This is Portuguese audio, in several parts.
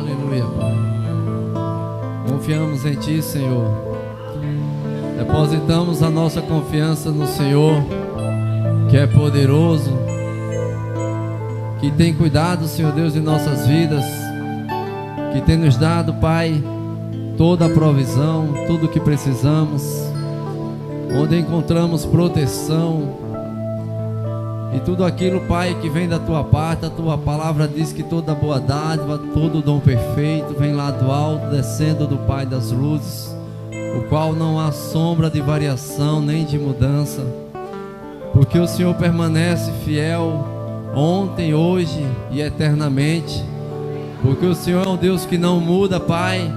Aleluia, Pai. Confiamos em Ti, Senhor. Depositamos a nossa confiança no Senhor, que é poderoso, que tem cuidado, Senhor Deus, de nossas vidas, que tem nos dado, Pai, toda a provisão, tudo o que precisamos, onde encontramos proteção e tudo aquilo, Pai, que vem da Tua parte. A Tua palavra diz que toda boa dádiva, todo dom perfeito vem lá do alto, descendo do Pai das luzes, o qual não há sombra de variação nem de mudança, porque o Senhor permanece fiel ontem, hoje e eternamente, porque o Senhor é um Deus que não muda, Pai,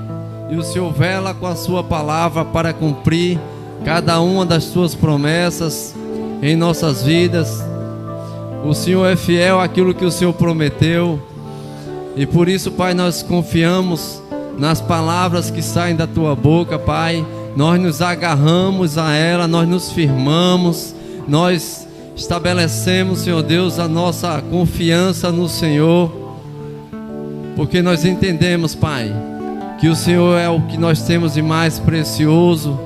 e o Senhor vela com a Sua palavra para cumprir cada uma das Suas promessas em nossas vidas. O Senhor é fiel àquilo que o Senhor prometeu, e por isso, Pai, nós confiamos nas palavras que saem da Tua boca, Pai. Nós nos agarramos a ela, nós nos firmamos, nós estabelecemos, Senhor Deus, a nossa confiança no Senhor, porque nós entendemos, Pai, que o Senhor é o que nós temos de mais precioso,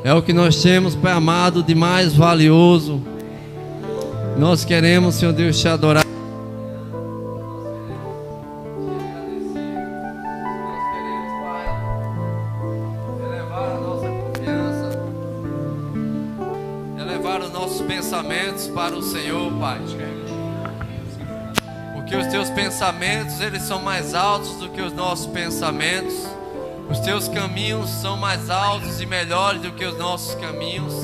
é o que nós temos, Pai amado, de mais valioso. Nós queremos, Senhor Deus, Te adorar. Pensamentos para o Senhor, Pai, porque os Teus pensamentos, eles são mais altos do que os nossos pensamentos. Os Teus caminhos são mais altos e melhores do que os nossos caminhos.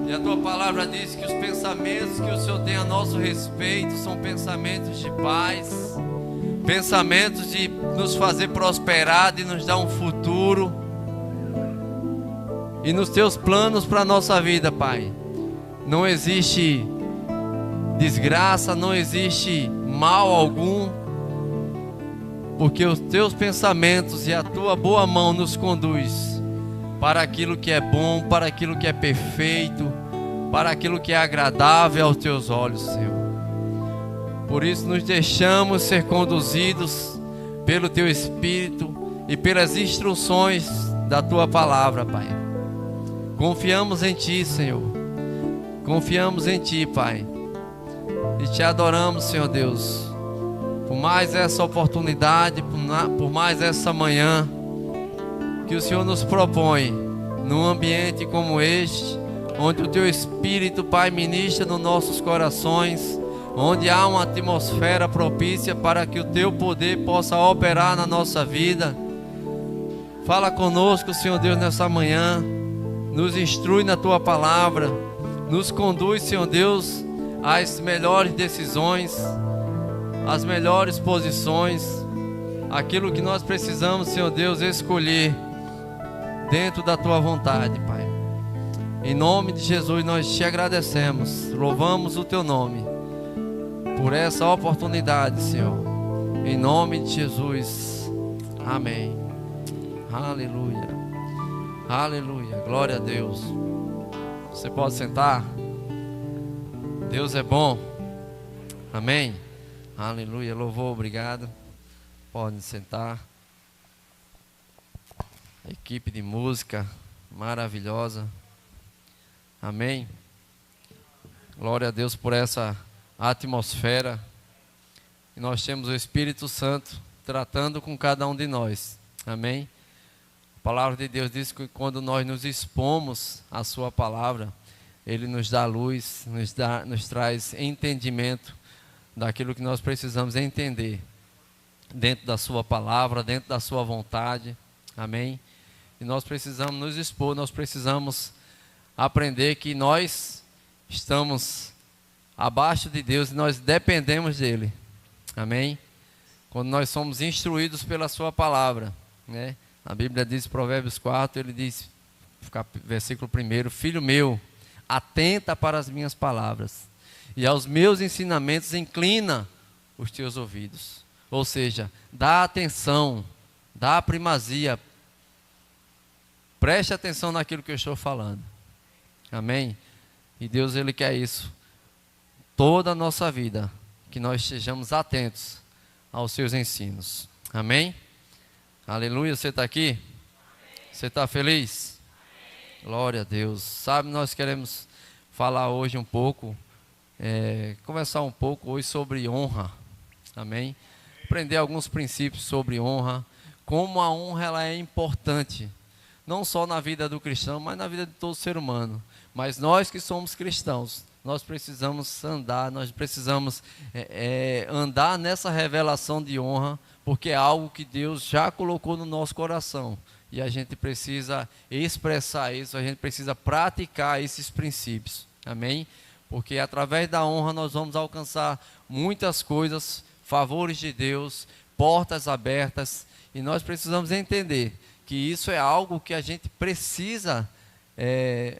E a Tua palavra diz que os pensamentos que o Senhor tem a nosso respeito são pensamentos de paz, pensamentos de nos fazer prosperar, de nos dar um futuro. E nos Teus planos para a nossa vida, Pai, não existe desgraça, não existe mal algum, porque os Teus pensamentos e a Tua boa mão nos conduz para aquilo que é bom, para aquilo que é perfeito, para aquilo que é agradável aos Teus olhos, Senhor. Por isso nos deixamos ser conduzidos pelo Teu Espírito e pelas instruções da Tua palavra, Pai. Confiamos em Ti, Senhor. Confiamos em Ti, Pai, e Te adoramos, Senhor Deus, por mais essa oportunidade, por mais essa manhã que o Senhor nos propõe, num ambiente como este, onde o Teu Espírito, Pai, ministra nos nossos corações, onde há uma atmosfera propícia para que o Teu poder possa operar na nossa vida. Fala conosco, Senhor Deus, nessa manhã, nos instrui na Tua palavra, nos conduz, Senhor Deus, às melhores decisões, às melhores posições, aquilo que nós precisamos, Senhor Deus, escolher dentro da Tua vontade, Pai. Em nome de Jesus nós Te agradecemos, louvamos o Teu nome por essa oportunidade, Senhor. Em nome de Jesus, amém. Aleluia, aleluia, glória a Deus. Você pode sentar. Deus é bom. Amém. Aleluia. Louvor, obrigado. Podem sentar. A equipe de música maravilhosa. Amém. Glória a Deus por essa atmosfera. E nós temos o Espírito Santo tratando com cada um de nós. Amém. A palavra de Deus diz que quando nós nos expomos à Sua palavra, Ele nos dá luz, nos traz entendimento daquilo que nós precisamos entender dentro da Sua palavra, dentro da Sua vontade. Amém? E nós precisamos nos expor, nós precisamos aprender que nós estamos abaixo de Deus e nós dependemos dEle. Amém? Quando nós somos instruídos pela Sua palavra, né? A Bíblia diz, Provérbios 4, ele diz, versículo 1, filho meu, atenta para as minhas palavras, e aos meus ensinamentos inclina os teus ouvidos. Ou seja, dá atenção, dá primazia, preste atenção naquilo que eu estou falando. Amém? E Deus, Ele quer isso, toda a nossa vida, que nós estejamos atentos aos seus ensinos. Amém? Aleluia, você está aqui? Você está feliz? Glória a Deus. Sabe, nós queremos falar hoje um pouco, conversar um pouco hoje sobre honra. Amém? Aprender alguns princípios sobre honra, como a honra ela é importante, não só na vida do cristão, mas na vida de todo ser humano. Mas nós que somos cristãos, nós precisamos andar, andar nessa revelação de honra, porque é algo que Deus já colocou no nosso coração. E a gente precisa expressar isso, a gente precisa praticar esses princípios. Amém? Porque através da honra nós vamos alcançar muitas coisas, favores de Deus, portas abertas. E nós precisamos entender que isso é algo que a gente precisa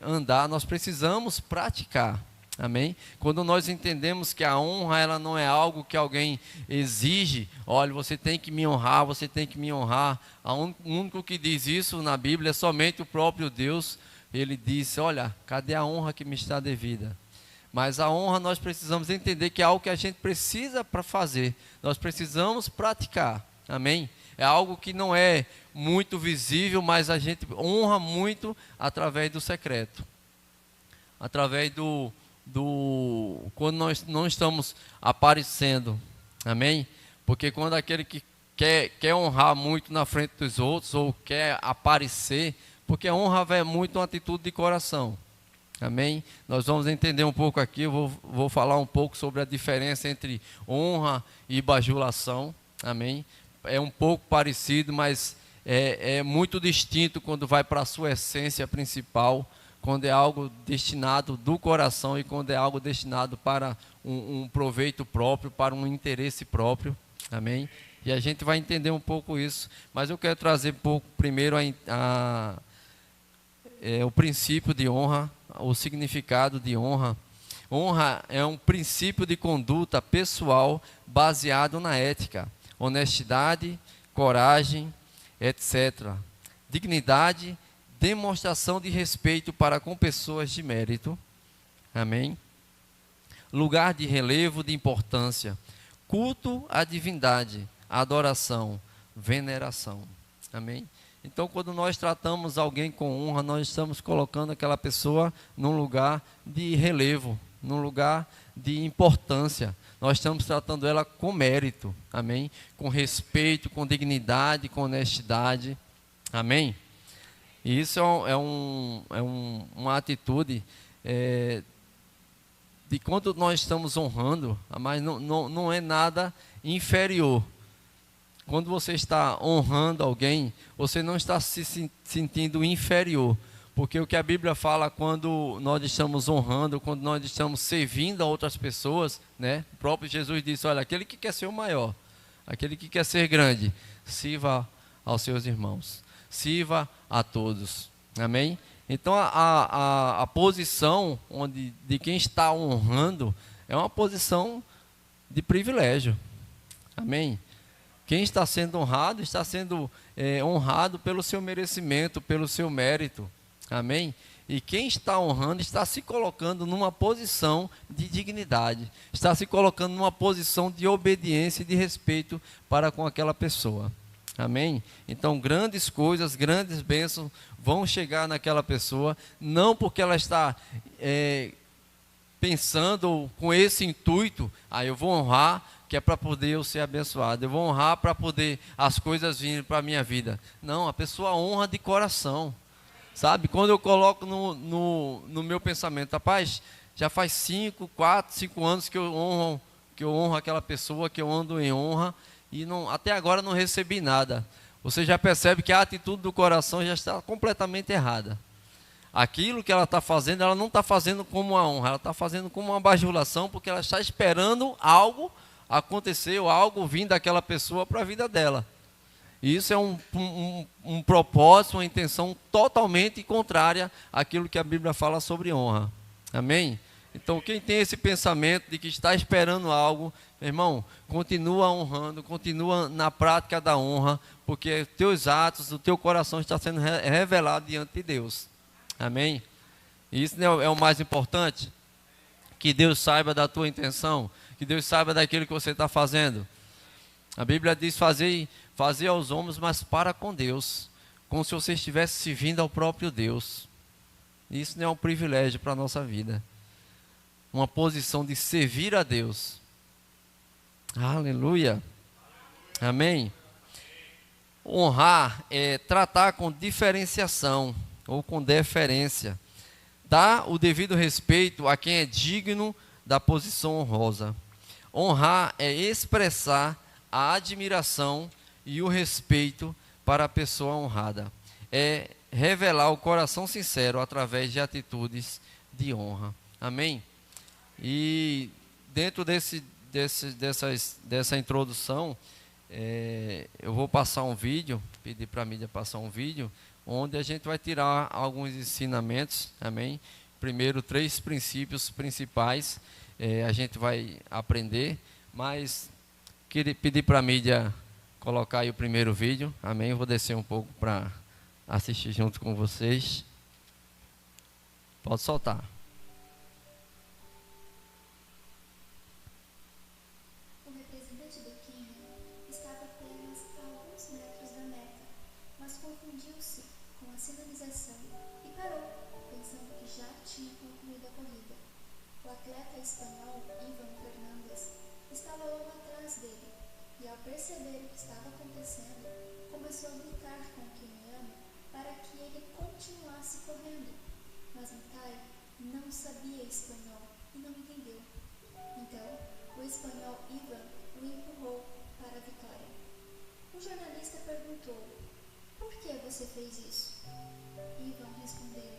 andar, nós precisamos praticar. Amém? Quando nós entendemos que a honra ela não é algo que alguém exige, olha, você tem que me honrar, você tem que me honrar. O único que diz isso na Bíblia é somente o próprio Deus. Ele disse, olha, cadê a honra que me está devida? Mas a honra nós precisamos entender que é algo que a gente precisa para fazer, nós precisamos praticar. Amém? É algo que não é muito visível, mas a gente honra muito através do secreto, através quando nós não estamos aparecendo. Amém? Porque quando aquele que quer honrar muito na frente dos outros, ou quer aparecer, porque a honra é muito uma atitude de coração. Amém? Nós vamos entender um pouco aqui, eu vou falar um pouco sobre a diferença entre honra e bajulação. Amém? É um pouco parecido, mas é muito distinto quando vai para a sua essência principal, quando é algo destinado do coração e quando é algo destinado para um proveito próprio, para um interesse próprio. Amém? E a gente vai entender um pouco isso, mas eu quero trazer um pouco primeiro o princípio de honra, o significado de honra. Honra é um princípio de conduta pessoal baseado na ética, honestidade, coragem, etc. Dignidade, demonstração de respeito para com pessoas de mérito. Amém? Lugar de relevo, de importância. Culto à divindade, adoração, veneração. Amém? Então, quando nós tratamos alguém com honra, nós estamos colocando aquela pessoa num lugar de relevo, num lugar de importância. Nós estamos tratando ela com mérito, amém? Com respeito, com dignidade, com honestidade, amém? E isso uma atitude de quando nós estamos honrando, mas não é nada inferior. Quando você está honrando alguém, você não está se sentindo inferior. Porque o que a Bíblia fala quando nós estamos honrando, quando nós estamos servindo a outras pessoas, né? O próprio Jesus disse, olha, aquele que quer ser o maior, aquele que quer ser grande, sirva aos seus irmãos, sirva a todos. Amém? Então a posição de quem está honrando é uma posição de privilégio. Amém? Quem está sendo honrado, está sendo honrado pelo seu merecimento, pelo seu mérito. Amém? E quem está honrando está se colocando numa posição de dignidade, está se colocando numa posição de obediência e de respeito para com aquela pessoa. Amém? Então, grandes coisas, grandes bênçãos vão chegar naquela pessoa, não porque ela está pensando com esse intuito, eu vou honrar, que é para poder eu ser abençoado, eu vou honrar para poder as coisas virem para a minha vida. Não, a pessoa honra de coração. Sabe, quando eu coloco no meu pensamento, rapaz, já faz 5 anos que eu honro aquela pessoa, que eu ando em honra, e até agora não recebi nada. Você já percebe que a atitude do coração já está completamente errada. Aquilo que ela está fazendo, ela não está fazendo como uma honra, ela está fazendo como uma bajulação, porque ela está esperando algo acontecer, ou algo vir daquela pessoa para a vida dela. E isso é um propósito, uma intenção totalmente contrária àquilo que a Bíblia fala sobre honra. Amém? Então, quem tem esse pensamento de que está esperando algo, meu irmão, continua honrando, continua na prática da honra, porque teus atos, o teu coração está sendo revelado diante de Deus. Amém? E isso é o mais importante, que Deus saiba da tua intenção, que Deus saiba daquilo que você está fazendo. A Bíblia diz fazer aos homens, mas para com Deus, como se você estivesse servindo ao próprio Deus. Isso não é um privilégio para a nossa vida. Uma posição de servir a Deus. Aleluia. Amém. Honrar é tratar com diferenciação ou com deferência. Dar o devido respeito a quem é digno da posição honrosa. Honrar é expressar a admiração e o respeito para a pessoa honrada. É revelar o coração sincero através de atitudes de honra. Amém? E dentro dessa introdução, eu vou passar um vídeo, pedir para a mídia passar um vídeo, onde a gente vai tirar alguns ensinamentos, amém? Primeiro, 3 princípios principais, a gente vai aprender, mas queria pedir para a mídia colocar aí o primeiro vídeo, amém? Eu vou descer um pouco para assistir junto com vocês. Pode soltar. Perceber o que estava acontecendo, começou a gritar com o queniano para que ele continuasse correndo. Mas Mutai não sabia espanhol e não entendeu. Então, o espanhol Ivan o empurrou para a vitória. O jornalista perguntou: "Por que você fez isso?" Ivan respondeu: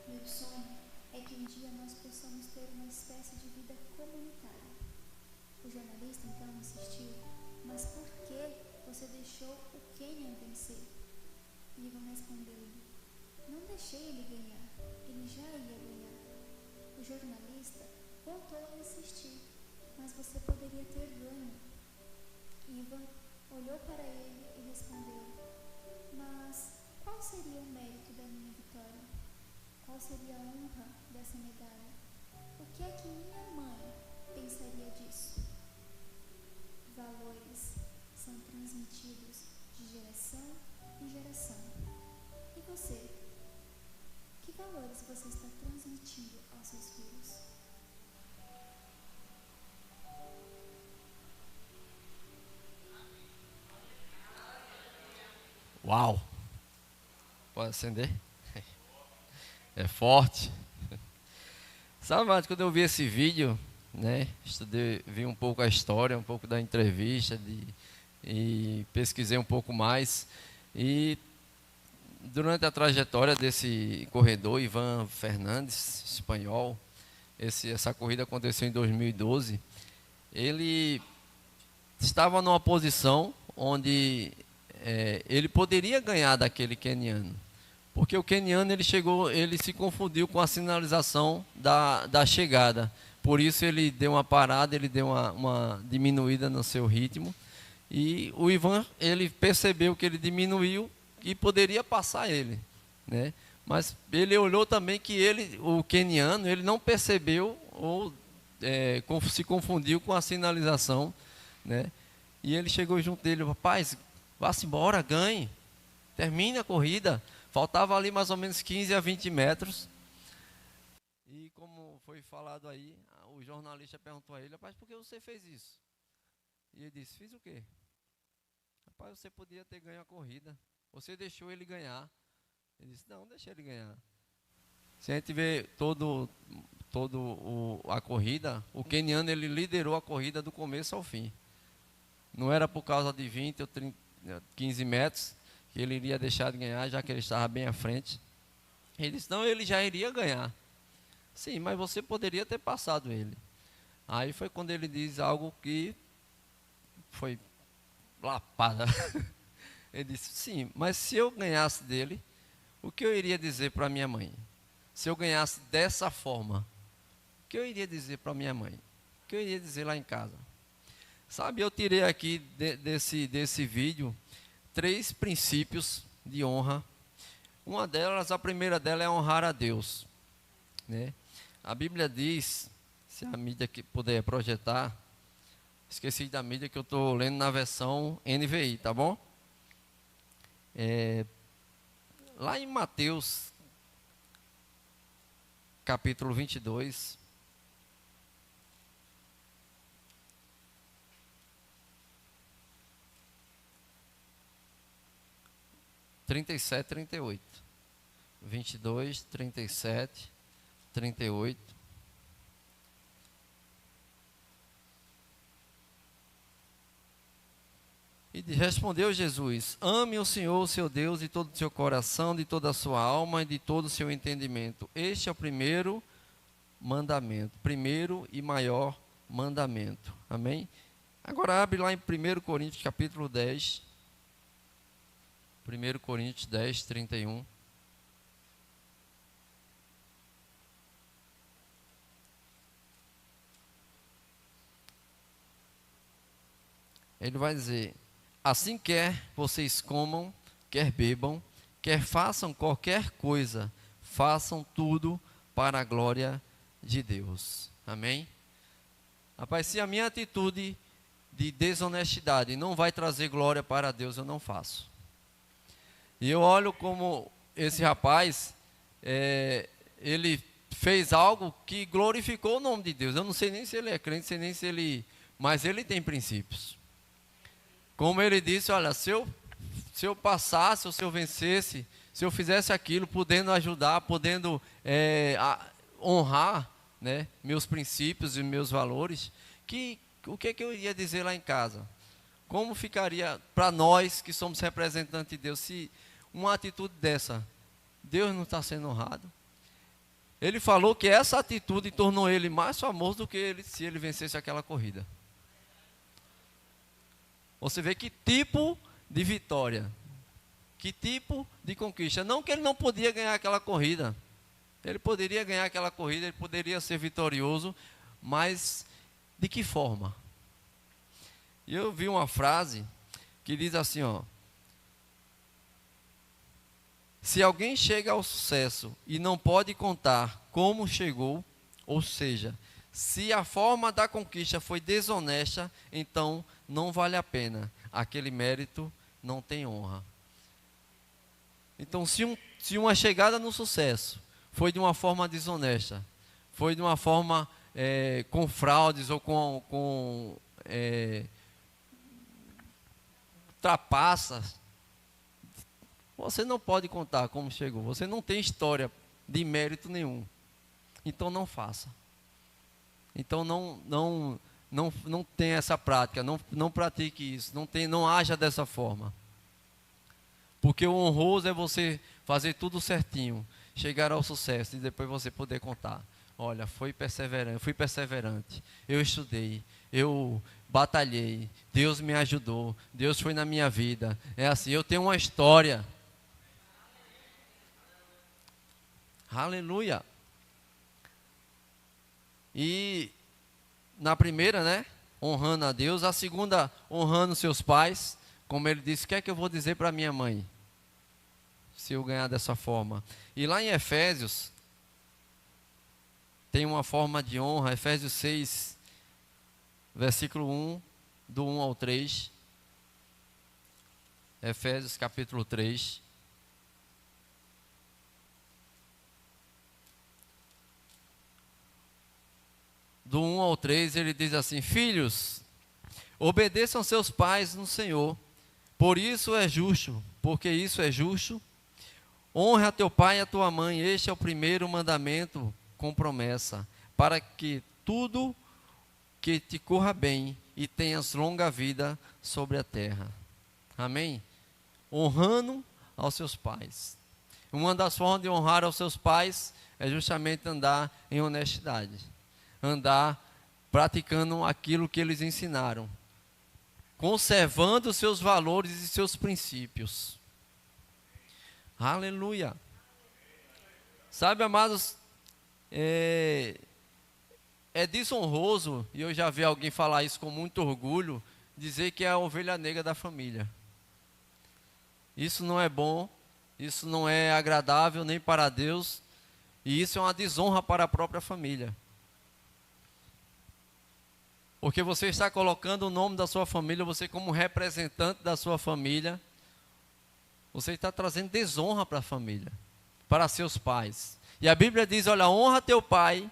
"Meu sonho é que um dia nós possamos ter uma espécie de vida comunitária." O jornalista então insistiu: "Mas por que você deixou o Kenyan vencer?" Ivan respondeu-lhe: "Não deixei ele ganhar, ele já ia ganhar." O jornalista voltou a insistir: "Mas você poderia ter ganho." Ivan olhou para ele e respondeu: "Mas qual seria o mérito da minha vitória? Qual seria a honra dessa medalha? O que é que minha mãe pensaria disso?" Valores são transmitidos de geração em geração. E você? Que valores você está transmitindo aos seus filhos? Uau! Pode acender? É forte. Sabe, mas quando eu vi esse vídeo, né, vi um pouco a história, um pouco da entrevista e pesquisei um pouco mais. E durante a trajetória desse corredor, Ivan Fernandes, espanhol, essa corrida aconteceu em 2012. Ele estava numa posição onde ele poderia ganhar daquele queniano, porque o queniano ele se confundiu com a sinalização da chegada. Por isso ele deu uma parada, ele deu uma diminuída no seu ritmo. E o Ivan, ele percebeu que ele diminuiu e poderia passar ele, né? Mas ele olhou também que o queniano, ele não percebeu ou se confundiu com a sinalização, né? E ele chegou junto dele: "Rapaz, vá-se embora, ganhe, termine a corrida." Faltava ali mais ou menos 15 a 20 metros. E como foi falado aí, o jornalista perguntou a ele: "Rapaz, por que você fez isso?" E ele disse: "Fiz o quê? Rapaz, você podia ter ganho a corrida. Você deixou ele ganhar." Ele disse: "Não, deixei ele ganhar." Se a gente vê a corrida, o queniano ele liderou a corrida do começo ao fim. Não era por causa de 20 ou 30, 15 metros que ele iria deixar de ganhar, já que ele estava bem à frente. Ele disse: "Não, ele já iria ganhar." "Sim, mas você poderia ter passado ele." Aí foi quando ele diz algo que foi lapada. Ele disse: "Sim, mas se eu ganhasse dele, o que eu iria dizer para minha mãe? Se eu ganhasse dessa forma, o que eu iria dizer para minha mãe? O que eu iria dizer lá em casa?" Sabe, eu tirei aqui desse vídeo 3 princípios de honra. A primeira delas é honrar a Deus, né? A Bíblia diz, se a mídia que puder projetar, Esqueci da mídia que eu estou lendo na versão NVI, tá bom? Lá em Mateus, capítulo 22, trinta e sete, 38. 22, 37, 38. E respondeu Jesus: ame o Senhor, o seu Deus, de todo o seu coração, de toda a sua alma e de todo o seu entendimento. Este é o primeiro mandamento, primeiro e maior mandamento. Amém? Agora abre lá em 1 Coríntios capítulo 10. 1 Coríntios 10, 31. Ele vai dizer: assim quer vocês comam, quer bebam, quer façam qualquer coisa, façam tudo para a glória de Deus. Amém? Rapaz, se a minha atitude de desonestidade não vai trazer glória para Deus, eu não faço. E eu olho como esse rapaz, ele fez algo que glorificou o nome de Deus. Eu não sei nem se ele é crente, sei nem se ele... Mas ele tem princípios. Como ele disse, olha, se eu passasse, ou se eu vencesse, se eu fizesse aquilo, podendo ajudar, podendo honrar, né, meus princípios e meus valores, o que eu ia dizer lá em casa? Como ficaria para nós que somos representantes de Deus, se uma atitude dessa, Deus não está sendo honrado? Ele falou que essa atitude tornou ele mais famoso do que se ele vencesse aquela corrida. Você vê que tipo de vitória, que tipo de conquista. Não que ele não podia ganhar aquela corrida. Ele poderia ganhar aquela corrida, ele poderia ser vitorioso, mas de que forma? E eu vi uma frase que diz assim, ó: se alguém chega ao sucesso e não pode contar como chegou, ou seja, se a forma da conquista foi desonesta, então não vale a pena. Aquele mérito não tem honra. Então, se uma chegada no sucesso foi de uma forma desonesta, foi de uma forma com fraudes ou com trapaças, você não pode contar como chegou. Você não tem história de mérito nenhum. Então não faça. Então não tenha essa prática, não pratique isso, não haja dessa forma. Porque o honroso é você fazer tudo certinho, chegar ao sucesso e depois você poder contar. Olha, fui perseverante, eu estudei, eu batalhei, Deus me ajudou, Deus foi na minha vida. É assim, eu tenho uma história. Aleluia. E na primeira, né, honrando a Deus. A segunda, honrando seus pais. Como ele disse, o que é que eu vou dizer para minha mãe se eu ganhar dessa forma? E lá em Efésios, tem uma forma de honra. Efésios 6, versículo 1, do 1 ao 3. Efésios capítulo 3. Do 1 ao 3, ele diz assim: filhos, obedeçam seus pais no Senhor, por isso é justo, porque isso é justo. Honra a teu pai e a tua mãe, este é o primeiro mandamento com promessa, para que tudo que te corra bem e tenhas longa vida sobre a terra. Amém? Honrando aos seus pais. Uma das formas de honrar aos seus pais é justamente andar em honestidade. Andar praticando aquilo que eles ensinaram, conservando os seus valores e seus princípios. Aleluia. Sabe, amados, é desonroso, e eu já vi alguém falar isso com muito orgulho, dizer que é a ovelha negra da família. Isso não é bom, isso não é agradável nem para Deus, e isso é uma desonra para a própria família. Porque você está colocando o nome da sua família, você como representante da sua família, você está trazendo desonra para a família, para seus pais. E a Bíblia diz, olha, honra teu pai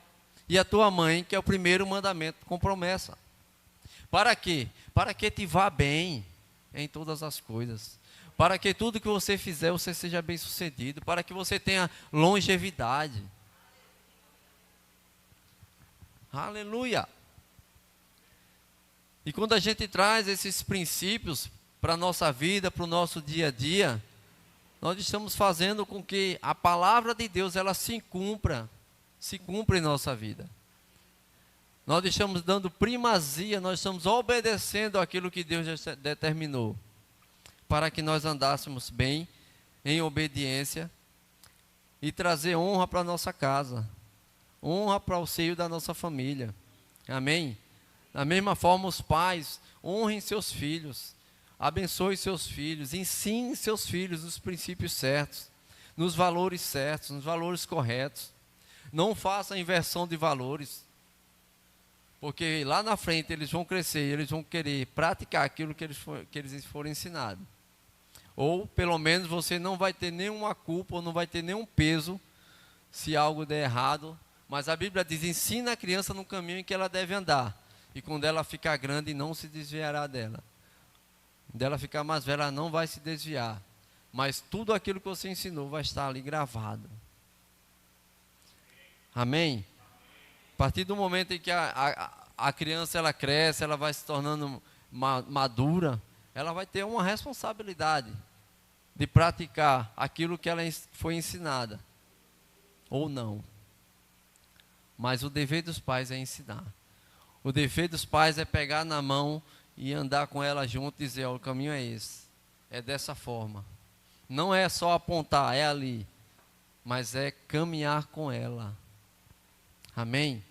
e a tua mãe, que é o primeiro mandamento com promessa. Para quê? Para que te vá bem em todas as coisas. Para que tudo que você fizer, você seja bem sucedido. Para que você tenha longevidade. Aleluia! E quando a gente traz esses princípios para a nossa vida, para o nosso dia a dia, nós estamos fazendo com que a palavra de Deus ela se cumpra em nossa vida. Nós estamos dando primazia, nós estamos obedecendo aquilo que Deus já determinou, para que nós andássemos bem, em obediência, e trazer honra para a nossa casa, honra para o seio da nossa família. Amém? Da mesma forma, os pais, honrem seus filhos, abençoe seus filhos, ensine seus filhos nos princípios certos, nos valores corretos. Não faça inversão de valores, porque lá na frente eles vão crescer, eles vão querer praticar aquilo que eles forem ensinados. Ou pelo menos você não vai ter nenhuma culpa, ou não vai ter nenhum peso se algo der errado. Mas a Bíblia diz, ensina a criança no caminho em que ela deve andar. E quando ela ficar grande, não se desviará dela. Quando ela ficar mais velha, ela não vai se desviar. Mas tudo aquilo que você ensinou vai estar ali gravado. Amém? A partir do momento em que a criança ela cresce, ela vai se tornando madura, ela vai ter uma responsabilidade de praticar aquilo que ela foi ensinada. Ou não. Mas o dever dos pais é ensinar. O dever dos pais é pegar na mão e andar com ela junto e dizer, ó, o caminho é esse. É dessa forma. Não é só apontar, é ali. Mas é caminhar com ela. Amém?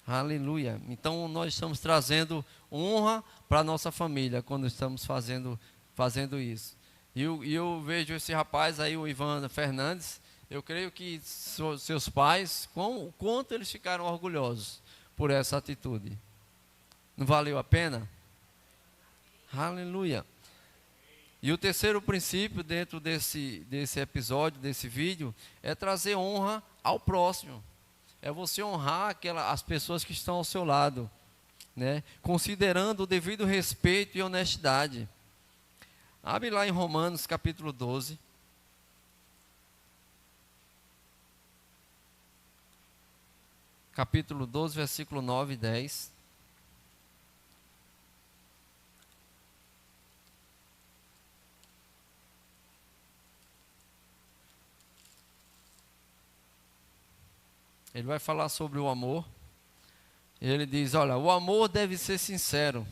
Aleluia. Então nós estamos trazendo honra para a nossa família quando estamos fazendo isso. E eu vejo esse rapaz aí, o Ivan Fernandes, eu creio que seus pais, o quanto eles ficaram orgulhosos por essa atitude. Não valeu a pena? Aleluia. E o terceiro princípio dentro desse episódio, desse vídeo, é trazer honra ao próximo. É você honrar as pessoas que estão ao seu lado, né? Considerando o devido respeito e honestidade. Abre lá em Romanos capítulo 12. Capítulo 12, versículo 9 e 10. Ele vai falar sobre o amor. Ele diz, olha, o amor deve ser sincero.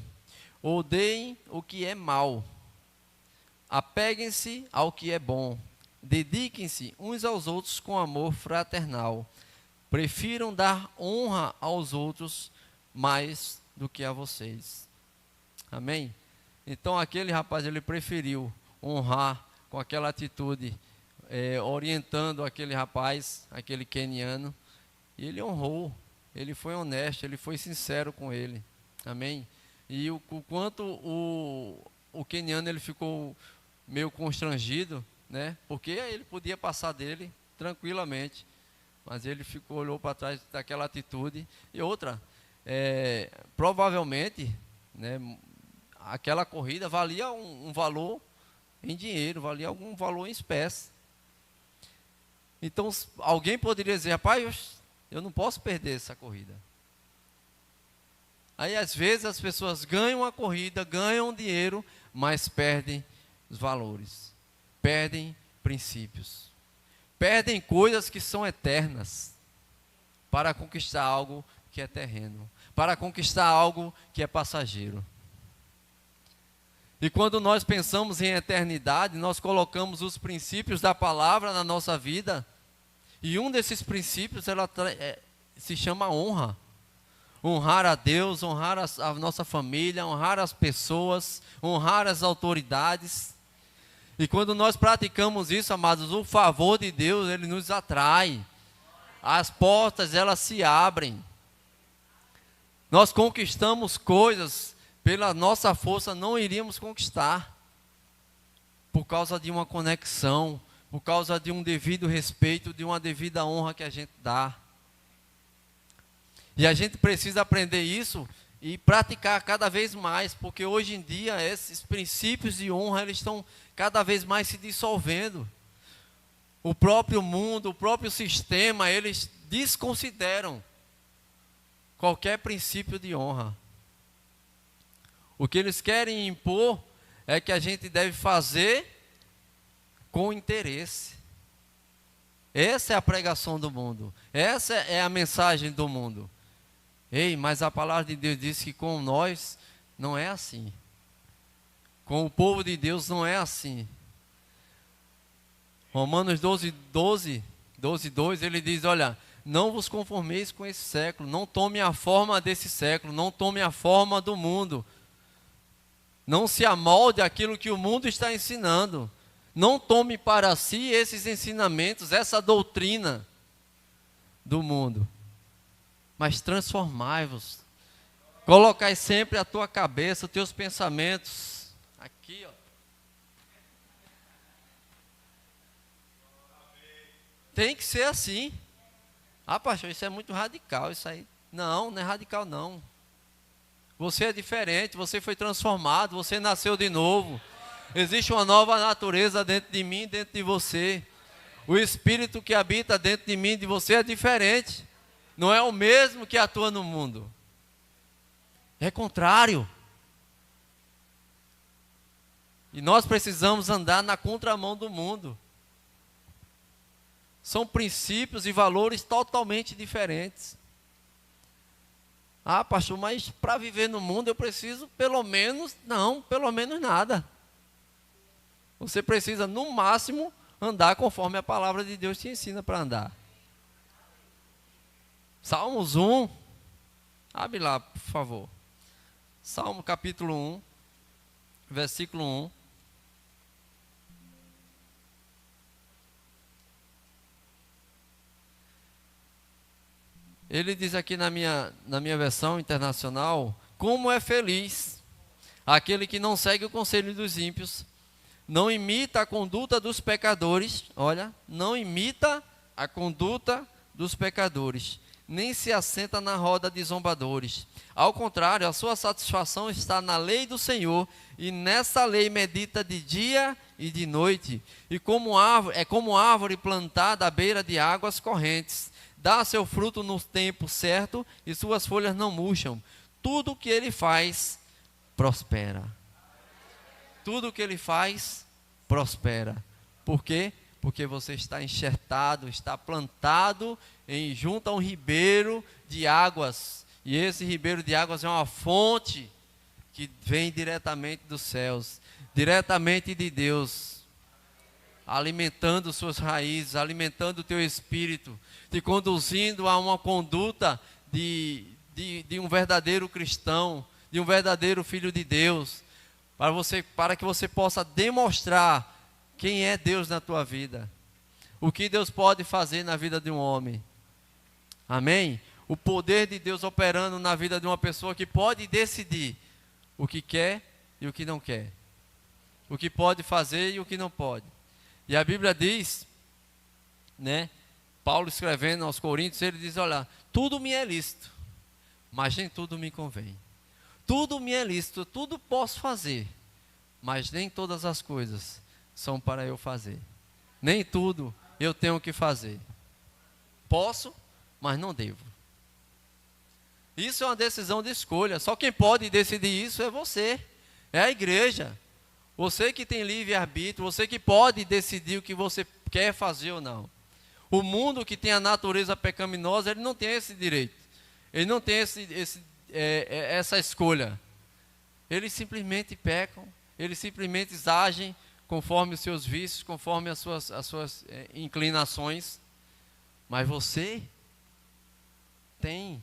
Odeiem o que é mal. Apeguem-se ao que é bom. Dediquem-se uns aos outros com amor fraternal. Prefiram dar honra aos outros mais do que a vocês. Amém? Então aquele rapaz, ele preferiu honrar com aquela atitude, orientando aquele rapaz, aquele queniano. E ele honrou, ele foi honesto, ele foi sincero com ele. Amém? E o quanto o queniano ele ficou meio constrangido, né? Porque ele podia passar dele tranquilamente. Mas ele olhou para trás daquela atitude. E outra, provavelmente, né, aquela corrida valia um valor em dinheiro, valia algum valor em espécie. Então, alguém poderia dizer, rapaz, eu não posso perder essa corrida. Aí, às vezes, as pessoas ganham a corrida, ganham dinheiro, mas perdem os valores, perdem princípios. Perdem coisas que são eternas para conquistar algo que é terreno, para conquistar algo que é passageiro. E quando nós pensamos em eternidade, nós colocamos os princípios da palavra na nossa vida, e um desses princípios se chama honra. Honrar a Deus, honrar a nossa família, honrar as pessoas, honrar as autoridades. E quando nós praticamos isso, amados, o favor de Deus, ele nos atrai. As portas, elas se abrem. Nós conquistamos coisas pela nossa força, não iríamos conquistar. Por causa de uma conexão, por causa de um devido respeito, de uma devida honra que a gente dá. E a gente precisa aprender isso e praticar cada vez mais, porque hoje em dia esses princípios de honra, eles estão cada vez mais se dissolvendo. O próprio mundo, o próprio sistema, eles desconsideram qualquer princípio de honra. O que eles querem impor é que a gente deve fazer com interesse. Essa é a pregação do mundo. Essa é a mensagem do mundo. Ei, mas a palavra de Deus diz que com nós não é assim. Com o povo de Deus não é assim. Romanos 12, 2, ele diz, olha, não vos conformeis com esse século, não tome a forma desse século, não tome a forma do mundo. Não se amolde aquilo que o mundo está ensinando. Não tome para si esses ensinamentos, essa doutrina do mundo. Mas transformai-vos. Colocai sempre a tua cabeça, os teus pensamentos. Aqui, ó. Tem que ser assim. Ah, pastor, isso é muito radical, isso aí. Não, não é radical não. Você é diferente, você foi transformado, você nasceu de novo. Existe uma nova natureza dentro de mim, dentro de você. O Espírito que habita dentro de mim e de você é diferente. Não é o mesmo que atua no mundo. É contrário. E nós precisamos andar na contramão do mundo. São princípios e valores totalmente diferentes. Ah, pastor, mas para viver no mundo eu preciso pelo menos nada. Você precisa, no máximo, andar conforme a palavra de Deus te ensina para andar. Salmos 1. Abre lá, por favor. Salmo capítulo 1, versículo 1. Ele diz aqui na minha versão internacional, como é feliz aquele que não segue o conselho dos ímpios, não imita a conduta dos pecadores, olha, não imita a conduta dos pecadores, nem se assenta na roda de zombadores. Ao contrário, a sua satisfação está na lei do Senhor, e nessa lei medita de dia e de noite. E como árvore plantada à beira de águas correntes, dá seu fruto no tempo certo, e suas folhas não murcham. Tudo o que ele faz, prospera. Tudo o que ele faz, prospera. Por quê? Porque você está enxertado, está plantado junto a um ribeiro de águas. E esse ribeiro de águas é uma fonte que vem diretamente dos céus, diretamente de Deus, alimentando suas raízes, alimentando o teu espírito, te conduzindo a uma conduta de um verdadeiro cristão, de um verdadeiro filho de Deus, para que você possa demonstrar quem é Deus na tua vida, o que Deus pode fazer na vida de um homem. Amém? O poder de Deus operando na vida de uma pessoa que pode decidir o que quer e o que não quer, o que pode fazer e o que não pode. E a Bíblia diz, né, Paulo escrevendo aos Coríntios, ele diz, olha, tudo me é lícito, mas nem tudo me convém. Tudo me é lícito, tudo posso fazer, mas nem todas as coisas são para eu fazer. Nem tudo eu tenho que fazer. Posso, mas não devo. Isso é uma decisão de escolha. Só quem pode decidir isso é você, é a igreja. Você que tem livre-arbítrio, você que pode decidir o que você quer fazer ou não. O mundo que tem a natureza pecaminosa, ele não tem esse direito. Ele não tem essa escolha. Eles simplesmente pecam, eles simplesmente agem conforme os seus vícios, conforme as suas inclinações. Mas você tem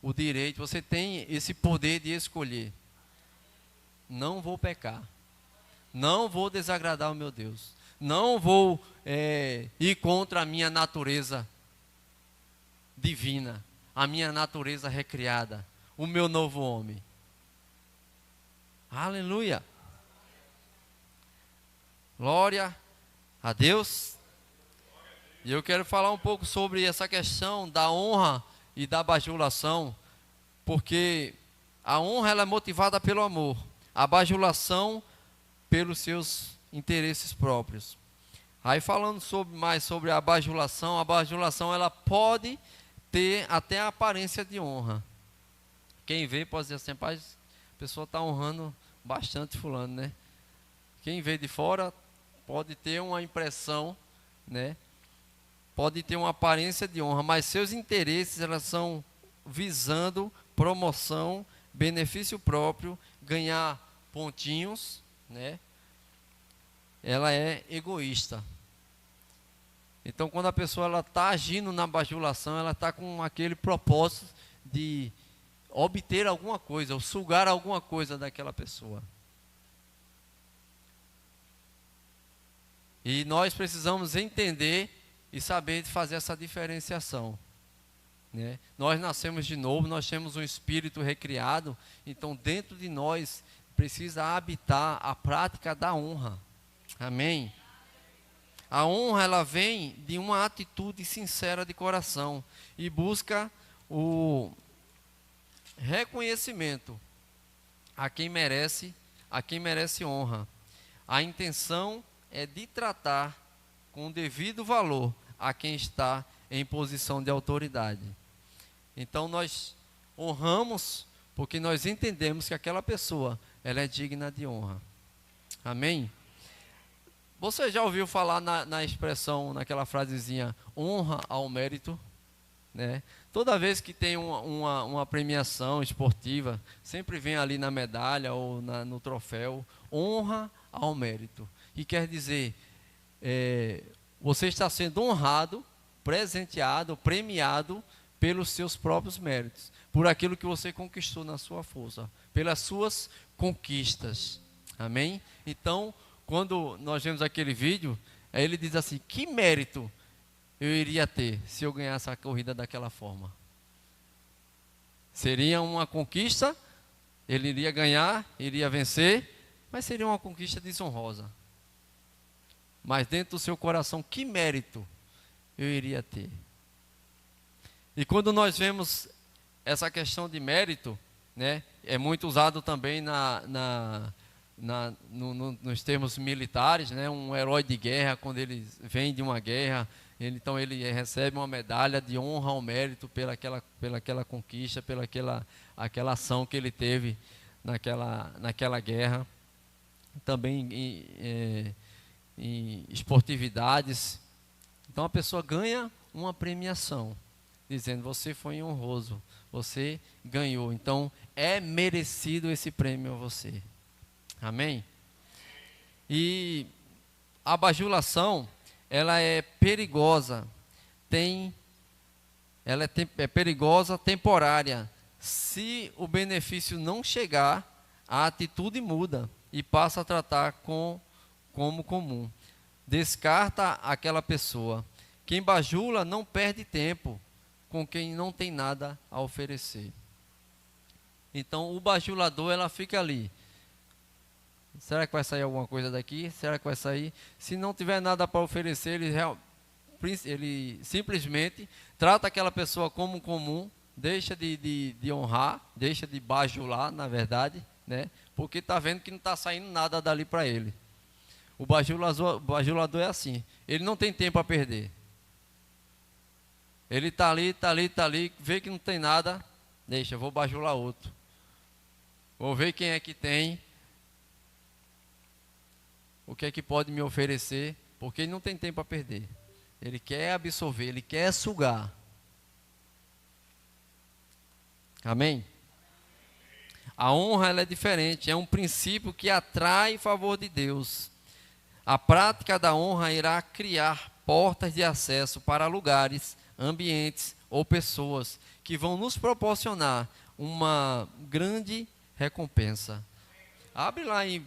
o direito, você tem esse poder de escolher. Não vou pecar. Não vou desagradar o meu Deus. Não vou ir contra a minha natureza divina, a minha natureza recriada. o meu novo homem. Aleluia. Glória a Deus. E eu quero falar um pouco sobre essa questão da honra e da bajulação, porque a honra ela é motivada pelo amor, a bajulação pelos seus interesses próprios. Aí falando mais sobre a bajulação ela pode ter até a aparência de honra. Quem vê pode dizer assim, rapaz, a pessoa está honrando bastante fulano, né? Quem vê de fora pode ter uma impressão, né? Pode ter uma aparência de honra, mas seus interesses elas são visando promoção, benefício próprio, ganhar pontinhos, né? Ela é egoísta. Então, quando a pessoa ela está agindo na bajulação, ela está com aquele propósito de obter alguma coisa, ou sugar alguma coisa daquela pessoa. E nós precisamos entender e saber fazer essa diferenciação, né? Nós nascemos de novo, nós temos um espírito recriado, então dentro de nós precisa habitar a prática da honra. Amém? A honra ela vem de uma atitude sincera de coração e busca o reconhecimento a quem merece honra. A intenção é de tratar com o devido valor a quem está em posição de autoridade. Então nós honramos porque nós entendemos que aquela pessoa ela é digna de honra. Amém? Você já ouviu falar na expressão, naquela frasezinha, honra ao mérito? Né? Toda vez que tem uma premiação esportiva, sempre vem ali na medalha ou no troféu, honra ao mérito. E quer dizer, você está sendo honrado, presenteado, premiado pelos seus próprios méritos, por aquilo que você conquistou na sua força, pelas suas conquistas. Amém? Então, quando nós vemos aquele vídeo, aí ele diz assim, que mérito eu iria ter se eu ganhasse a corrida daquela forma? Seria uma conquista, ele iria ganhar, iria vencer, mas seria uma conquista desonrosa. Mas dentro do seu coração, que mérito eu iria ter? E quando nós vemos essa questão de mérito, né, é muito usado também nos termos militares, né, um herói de guerra, quando ele vem de uma guerra, então ele recebe uma medalha de honra ao mérito pelaquela conquista, aquela ação que ele teve naquela guerra. Também em esportividades. Então a pessoa ganha uma premiação, dizendo, você foi honroso, você ganhou, então é merecido esse prêmio a você. Amém? E a bajulação, ela é perigosa, ela é perigosa, temporária. Se o benefício não chegar, a atitude muda e passa a tratar como comum. Descarta aquela pessoa. Quem bajula não perde tempo com quem não tem nada a oferecer. Então o bajulador ela fica ali. Será que vai sair alguma coisa daqui? Será que vai sair? Se não tiver nada para oferecer, ele simplesmente trata aquela pessoa como comum, deixa de honrar, deixa de bajular, na verdade, né? Porque está vendo que não está saindo nada dali para ele. O bajulador é assim, ele não tem tempo a perder. Ele está ali, vê que não tem nada, deixa, vou bajular outro. Vou ver quem é que tem, o que é que pode me oferecer, porque ele não tem tempo a perder. Ele quer absorver, ele quer sugar. Amém? A honra ela é diferente, é um princípio que atrai favor de Deus. A prática da honra irá criar portas de acesso para lugares, ambientes ou pessoas que vão nos proporcionar uma grande recompensa. Abre lá em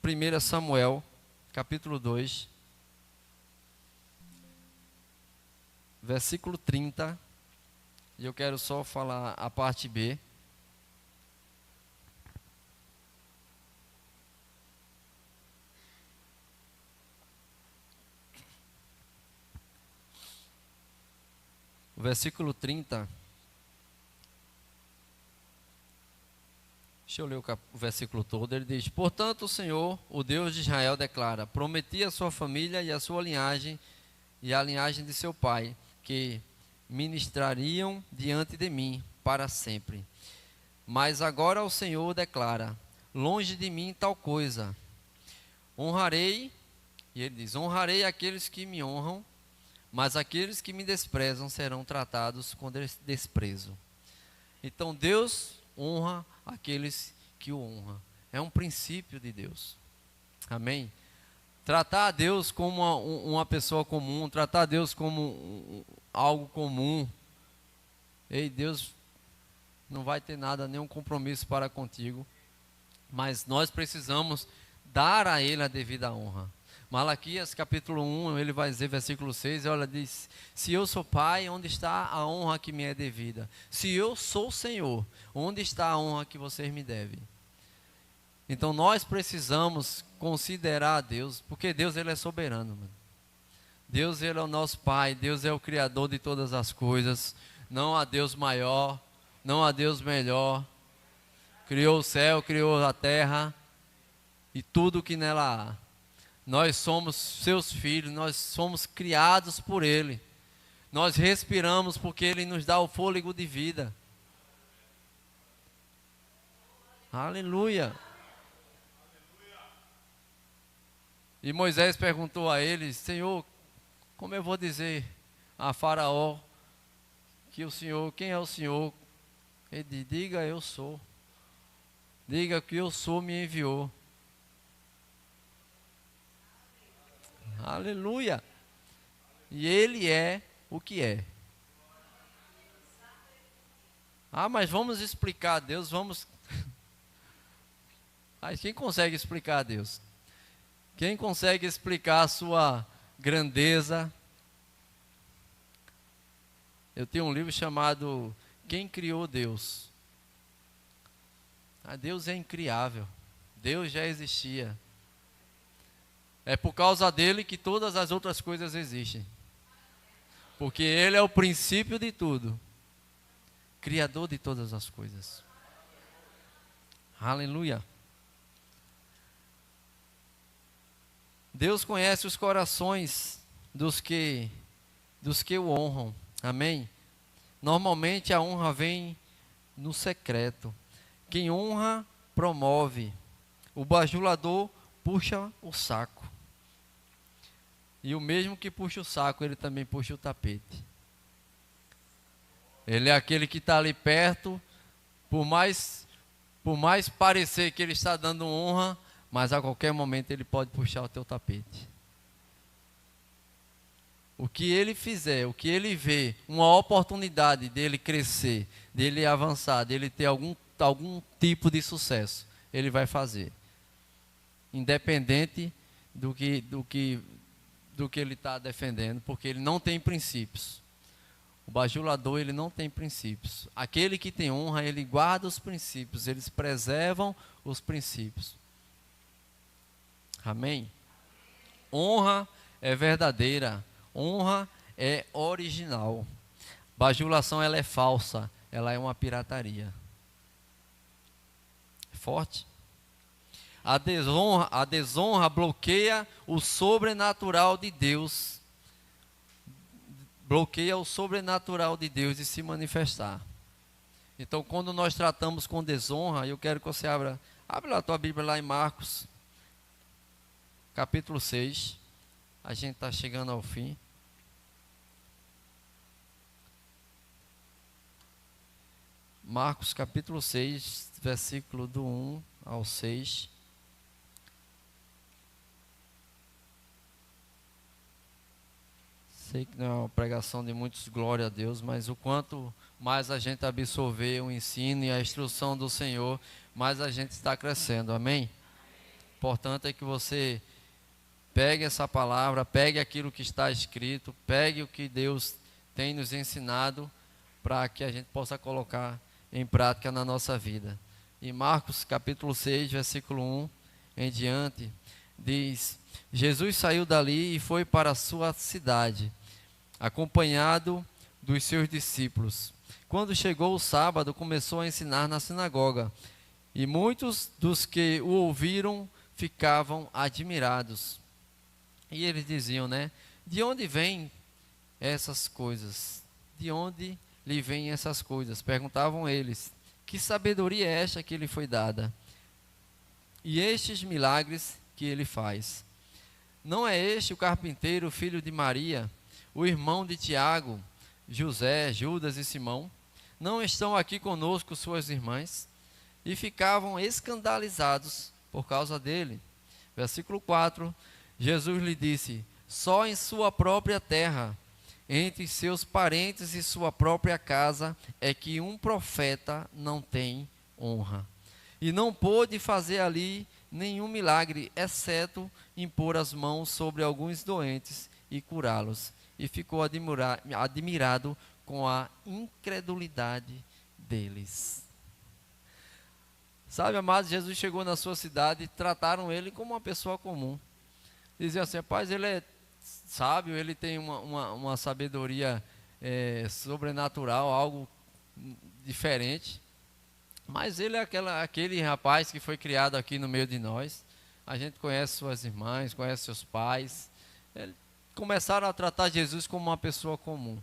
1 Samuel, capítulo 2, versículo 30. E eu quero só falar a parte B. o versículo 30. Deixa eu ler o versículo todo. Ele diz: portanto, o Senhor, o Deus de Israel, declara: prometi a sua família e a sua linhagem e a linhagem de seu pai, que ministrariam diante de mim para sempre. Mas agora o Senhor declara: longe de mim tal coisa. Honrarei, e ele diz: honrarei aqueles que me honram, mas aqueles que me desprezam serão tratados com desprezo. Então Deus honra aqueles que o honram. É um princípio de Deus. Amém? Tratar a Deus como uma pessoa comum, tratar a Deus como algo comum. Ei, Deus não vai ter nada, nenhum compromisso para contigo. Mas nós precisamos dar a Ele a devida honra. Malaquias capítulo 1, ele vai dizer, versículo 6, olha, diz: se eu sou pai, onde está a honra que me é devida? Se eu sou Senhor, onde está a honra que vocês me devem? Então nós precisamos considerar a Deus, porque Deus ele é soberano, mano. Deus ele é o nosso Pai, Deus é o Criador de todas as coisas. Não há Deus maior, não há Deus melhor. Criou o céu, criou a terra e tudo que nela há. Nós somos seus filhos, nós somos criados por Ele. Nós respiramos porque Ele nos dá o fôlego de vida. Aleluia. E Moisés perguntou a ele: Senhor, como eu vou dizer a Faraó que o Senhor, quem é o Senhor? Ele diz: diga eu sou. Diga que eu sou me enviou. Aleluia. E Ele é o que é. Ah, mas vamos explicar a Deus, vamos. Mas quem consegue explicar a Deus? Quem consegue explicar a sua grandeza? Eu tenho um livro chamado Quem Criou Deus? Deus é incriável. Deus já existia. É por causa dele que todas as outras coisas existem. Porque ele é o princípio de tudo. Criador de todas as coisas. Aleluia. Deus conhece os corações dos que o honram. Amém? Normalmente a honra vem no secreto. Quem honra, promove. O bajulador puxa o saco. E o mesmo que puxa o saco, ele também puxa o tapete. Ele é aquele que está ali perto, por mais parecer que ele está dando honra, mas a qualquer momento ele pode puxar o teu tapete. O que ele fizer, o que ele vê, uma oportunidade dele crescer, dele avançar, dele ter algum tipo de sucesso, ele vai fazer. Independente do que ele está defendendo, porque ele não tem princípios. O bajulador, ele não tem princípios. Aquele que tem honra, ele guarda os princípios, eles preservam os princípios. Amém? Honra é verdadeira, honra é original. Bajulação, ela é falsa, ela é uma pirataria. Forte. A desonra bloqueia o sobrenatural de Deus. Bloqueia o sobrenatural de Deus de se manifestar. Então, quando nós tratamos com desonra, eu quero que você abre lá a tua Bíblia lá em Marcos, capítulo 6. A gente está chegando ao fim. Marcos capítulo 6, versículo do 1 ao 6. Sei que não é uma pregação de muitos glória a Deus, mas o quanto mais a gente absorver o ensino e a instrução do Senhor, mais a gente está crescendo, amém? O importante é que você pegue essa palavra, pegue aquilo que está escrito, pegue o que Deus tem nos ensinado, para que a gente possa colocar em prática na nossa vida. Em Marcos capítulo 6, versículo 1 em diante, diz: Jesus saiu dali e foi para a sua cidade, acompanhado dos seus discípulos. Quando chegou o sábado, começou a ensinar na sinagoga, e muitos dos que o ouviram ficavam admirados. E eles diziam, né? De onde vêm essas coisas? De onde lhe vêm essas coisas? Perguntavam eles. Que sabedoria é esta que lhe foi dada? E estes milagres que ele faz? Não é este o carpinteiro, filho de Maria, o irmão de Tiago, José, Judas e Simão? Não estão aqui conosco suas irmãs? E ficavam escandalizados por causa dele. Versículo 4, Jesus lhe disse: só em sua própria terra, entre seus parentes e sua própria casa, é que um profeta não tem honra. E não pôde fazer ali nenhum milagre, exceto impor as mãos sobre alguns doentes e curá-los. E ficou admirado com a incredulidade deles. Sabe, amados, Jesus chegou na sua cidade e trataram ele como uma pessoa comum. Diziam assim: rapaz, ele é sábio, ele tem uma sabedoria sobrenatural, algo diferente. Mas ele é aquele rapaz que foi criado aqui no meio de nós. A gente conhece suas irmãs, conhece seus pais. Começaram a tratar Jesus como uma pessoa comum.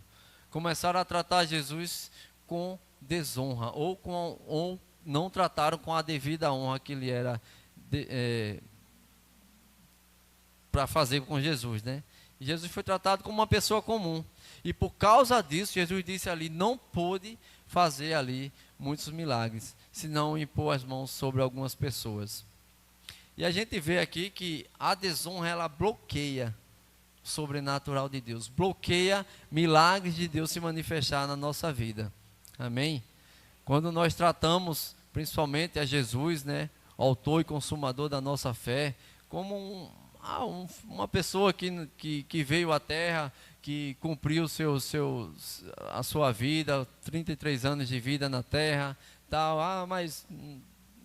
Começaram a tratar Jesus com desonra, ou não trataram com a devida honra que lhe era para fazer com Jesus, né? E Jesus foi tratado como uma pessoa comum. E por causa disso, Jesus disse ali, não pôde fazer ali muitos milagres, senão impor as mãos sobre algumas pessoas. E a gente vê aqui que a desonra, ela bloqueia o sobrenatural de Deus, bloqueia milagres de Deus se manifestar na nossa vida. Amém? Quando nós tratamos principalmente a Jesus, né, autor e consumador da nossa fé, como uma pessoa que veio à terra, que cumpriu a sua vida, 33 anos de vida na terra, tal, mas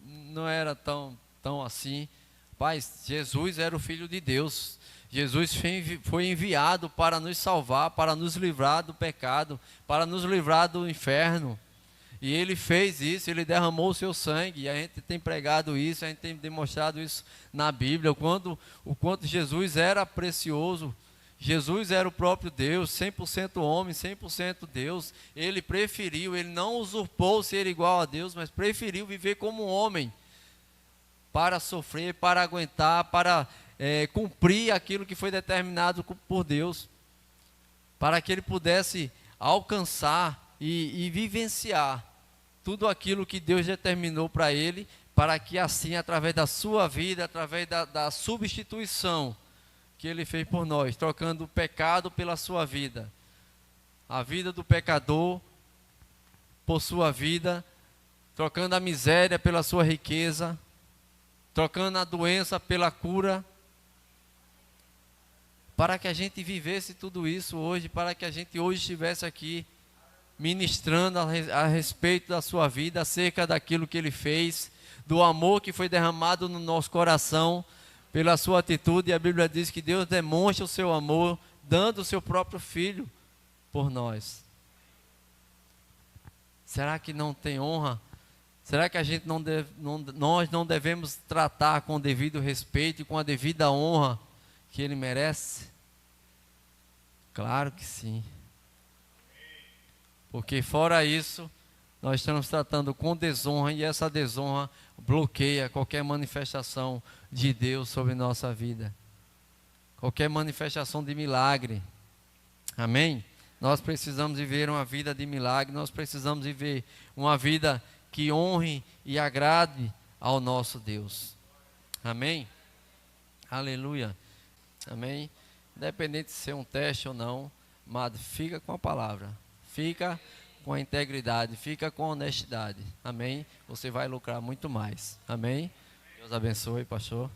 não era tão assim. Pai, Jesus era o Filho de Deus. Jesus foi enviado para nos salvar, para nos livrar do pecado, para nos livrar do inferno. E ele fez isso, ele derramou o seu sangue, e a gente tem pregado isso, a gente tem demonstrado isso na Bíblia, o quanto Jesus era precioso. Jesus era o próprio Deus, 100% homem, 100% Deus. Ele preferiu, ele não usurpou ser igual a Deus, mas preferiu viver como homem, para sofrer, para aguentar, para cumprir aquilo que foi determinado por Deus, para que ele pudesse alcançar e vivenciar tudo aquilo que Deus determinou para ele, para que assim, através da sua vida, através da substituição que ele fez por nós, trocando o pecado pela sua vida, a vida do pecador por sua vida, trocando a miséria pela sua riqueza, trocando a doença pela cura, para que a gente vivesse tudo isso hoje, para que a gente hoje estivesse aqui ministrando a respeito da sua vida, acerca daquilo que ele fez, do amor que foi derramado no nosso coração, pela sua atitude. E a Bíblia diz que Deus demonstra o seu amor, dando o seu próprio Filho por nós. Será que não tem honra? Será que a gente nós não devemos tratar com o devido respeito e com a devida honra que ele merece? Claro que sim. Porque fora isso, nós estamos tratando com desonra, e essa desonra bloqueia qualquer manifestação de Deus sobre nossa vida. Qualquer manifestação de milagre. Amém? Nós precisamos viver uma vida de milagre, nós precisamos viver uma vida que honre e agrade ao nosso Deus. Amém? Aleluia. Amém? Independente de ser um teste ou não, amado, fica com a palavra. Fica com a integridade, fica com a honestidade. Amém? Você vai lucrar muito mais. Amém? Deus abençoe, pastor.